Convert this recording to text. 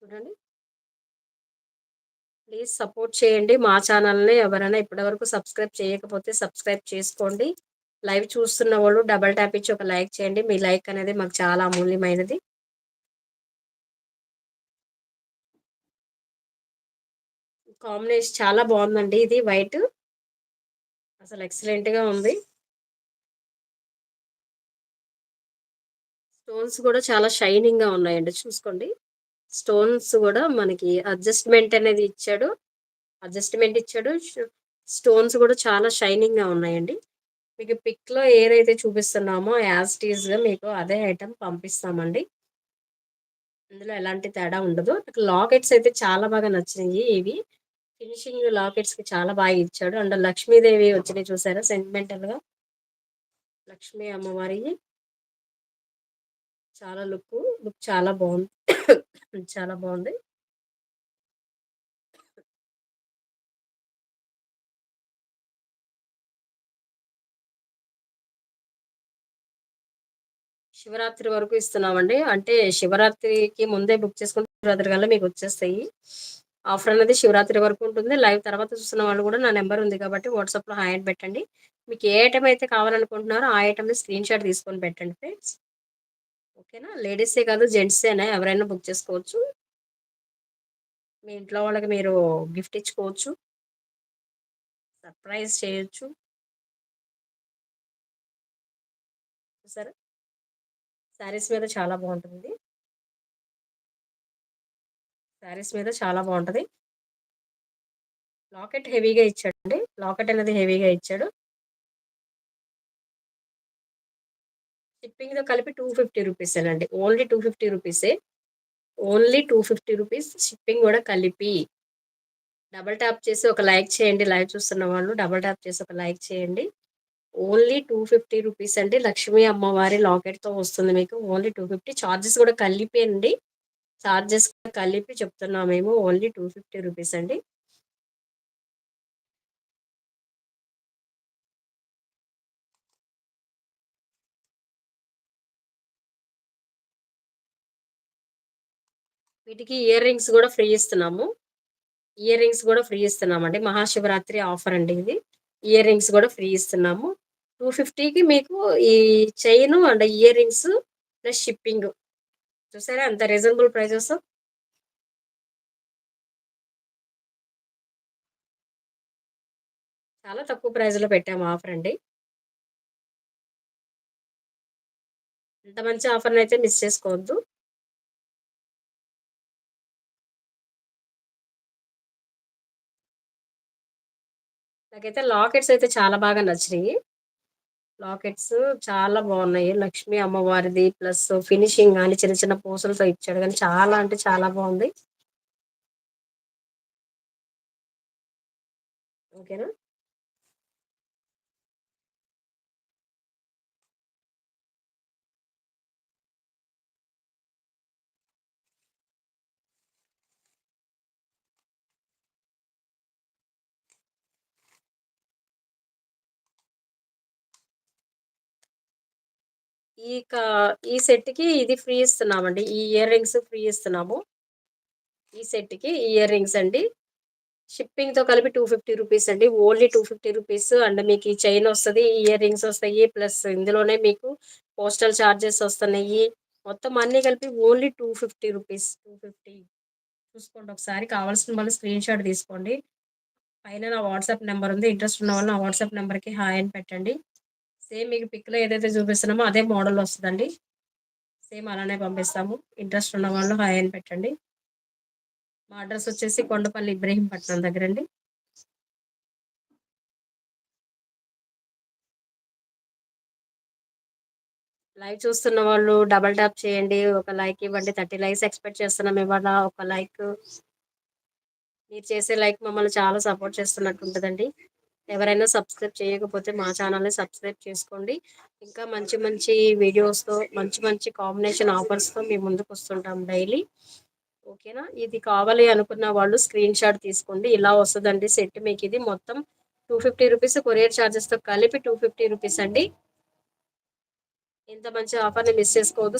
చూడండి. Please support చేయండి మా ఛానల్‌ని. ఎవరైనా ఇప్పటివరకు సబ్స్క్రైబ్ చేయకపోతే సబ్స్క్రైబ్ చేసుకోండి. లైవ్ చూస్తున్న వాళ్ళు డబుల్ ట్యాప్ ఇచ్చి ఒక లైక్ చేయండి. మీ లైక్ అనేది మాకు చాలా అమూల్యమైనది. కాంబినేషన్ చాలా బాగుందండి. ఇది వైట్ అసలు ఎక్సలెంట్‌గా ఉంది. స్టోన్స్ కూడా చాలా షైనింగ్‌గా ఉన్నాయండి. చూసుకోండి. స్టోన్స్ కూడా మనకి అడ్జస్ట్‌మెంట్ ఇచ్చాడు. స్టోన్స్ కూడా చాలా షైనింగ్‌గా ఉన్నాయండి. మీకు పిక్‌లో ఏదైతే చూపిస్తున్నామో యాజ్ ఇట్ ఈజ్‌గా మీకు అదే ఐటెమ్ పంపిస్తామండి. ఇందులో ఎలాంటి తేడా ఉండదు. నాకు లాకెట్స్ అయితే చాలా బాగా నచ్చినియి ఇవి. ఫినిషింగ్ లాకెట్స్‌కి చాలా బాగా ఇచ్చాడు. అండ్ లక్ష్మీదేవి వచ్చినాయి చూసారా సెంటిమెంటల్‌గా. లక్ష్మీ అమ్మవారియి చాలా లుక్ చాలా బావుంది. చాలా బావుంది. శివరాత్రి వరకు ఇస్తున్నామండి. అంటే శివరాత్రికి ముందే బుక్ చేసుకుంటే శివరాత్రి కల్లా మీకొచ్చేస్తాయి. ఆఫర్ అనేది శివరాత్రి వరకు ఉంటుంది. లైవ్ తర్వాత చూస్తున్న వాళ్ళు కూడా నా నంబర్ ఉంది కాబట్టి వాట్సాప్‌లో హాయ్ అని పెట్టండి. మీకు ఏ ఐటెమ్ అయితే కావాలనుకుంటున్నారో ఆ ఐటెమ్‌ని స్క్రీన్‌షాట్ తీసుకొని పెట్టండి ఫ్రెండ్స్. ఓకేనా? లేడీసే కాదు జెంట్సేనా ఎవరైనా బుక్ చేసుకోవచ్చు. మీ ఇంట్లో వాళ్ళకి మీరు గిఫ్ట్ ఇచ్చుకోవచ్చు. సర్ప్రైజ్ చేయొచ్చు. చూసారా? శారీస్ మీద చాలా బావుంటుంది. శారీస్ మీద చాలా బావుంటది. లాకెట్ హెవీగా ఇచ్చాడండి. లాకెట్ అనేది హెవీగా ఇచ్చాడు. షిప్పింగ్‌తో కలిపి 250 రూపీసేనండి. ఓన్లీ 250 రూపీసే. ఓన్లీ 250 రూపీస్ షిప్పింగ్ గూడా కలిపి. డబుల్ ట్యాప్ చేసి ఒక లైక్ చేయండి. లైవ్ చూస్తున్న వాళ్ళు డబుల్ ట్యాప్ చేసి ఒక లైక్ చేయండి. ఓన్లీ 250 రూపీస్ అండి. లక్ష్మీ అమ్మవారి లాకెట్‌తో వస్తుంది మీకు. ఓన్లీ 250 చార్జెస్ గూడా కలిపి అండి. చార్జెస్ కూడా కలిపి చెప్తున్నాం మేము. ఓన్లీ 250 రూపీస్ అండి. వీటికి ఇయర్ రింగ్స్ గూడా ఫ్రీ ఇస్తున్నాము. ఇయర్ రింగ్స్ గూడా ఫ్రీ ఇస్తున్నామండి. మహాశివరాత్రి ఆఫర్ అండి ఇది. ఇయర్ రింగ్స్ గూడా ఫ్రీ ఇస్తున్నాము. 250కి మీకు ఈ chain and ear rings plus shipping. చూసారా ఎంత రీజనబుల్ ప్రైజెస్. చాలా తక్కువ ప్రైస్‌లో పెట్టాము ఆఫర్ అండి. ఇంత మంచి ఆఫర్‌నైతే మిస్ చేసుకోవద్దు. నాకైతే లాకెట్స్ అయితే చాలా బాగా నచ్చినియి. లాకెట్స్ చాలా బావున్నాయి. లక్ష్మీ అమ్మవారిది ప్లస్ ఫినిషింగ్ గాని చిన్న చిన్న పూసలతో ఇచ్చాడు గానీ చాలా అంటే చాలా బావుంది. ఓకేనా? ఈ కా ఈ సెట్‌కి ఇది ఫ్రీ ఇస్తున్నామండి. ఈ ఇయర్ రింగ్స్ ఫ్రీ ఇస్తున్నాము. ఈ సెట్‌కి ఇయర్ రింగ్స్ అండి. షిప్పింగ్‌తో కలిపి 250 రూపీస్ అండి. ఓన్లీ 250 రూపీస్ అండ్ మీకు ఈ చైన్ వస్తది. ఇయర్ రింగ్స్ వస్తాయి. ప్లస్ ఇందులోనే మీకు పోస్టల్ చార్జెస్ వస్తున్నాయి. మొత్తం అన్నీ కలిపి ఓన్లీ 250 రూపీస్. 250 చూసుకోండి ఒకసారి కావాల్సిన వాళ్ళు స్క్రీన్‌షాట్ తీసుకోండి. పైన నా వాట్సాప్ నంబర్ ఉంది. ఇంట్రెస్ట్ ఉన్న వాళ్ళు నా వాట్సాప్ నంబర్‌కి హాయ్ అని పెట్టండి. సేమ్ మీకు పిక్‌లో ఏదైతే చూపిస్తున్నామో అదే మోడల్ వస్తదండి. సేమ్ అలానే పంపిస్తాము. ఇంట్రెస్ట్ ఉన్న వాళ్ళు హాయ్ అని పెట్టండి. మా అడ్రెస్ వచ్చేసి కొండపల్లి ఇబ్రహీంపట్నం దగ్గరండి. లైవ్ చూస్తున్న వాళ్ళు డబుల్ ట్యాప్ చేయండి. ఒక లైక్ ఇవ్వండి. 30 లైక్స్ ఎక్స్‌పెక్ట్ చేస్తున్నాం ఇవాళ. ఒక లైక్ మీరు చేసే లైక్ మమ్మల్ని చాలా సపోర్ట్ చేస్తున్నట్టు ఉంటదండి. ఎవరైనా సబ్స్క్రైబ్ చేయకపోతే మా ఛానల్‌ని సబ్స్క్రైబ్ చేసుకోండి. ఇంకా మంచి మంచి వీడియోస్‌తో మంచి మంచి కాంబినేషన్ ఆఫర్స్‌తో మీ ముందుకొస్తుంటాం డైలీ. ఓకేనా? ఇది కావాలి అనుకున్న వాళ్ళు స్క్రీన్‌షాట్ తీసుకోండి. ఇలా వస్తదండి సెట్ మీకిది మొత్తం 250 రూపీస్ కొరియర్ చార్జెస్‌తో కలిపి 250 రూపీస్ అండి. ఇంత మంచి ఆఫర్‌ని మిస్ చేసుకోవద్దు.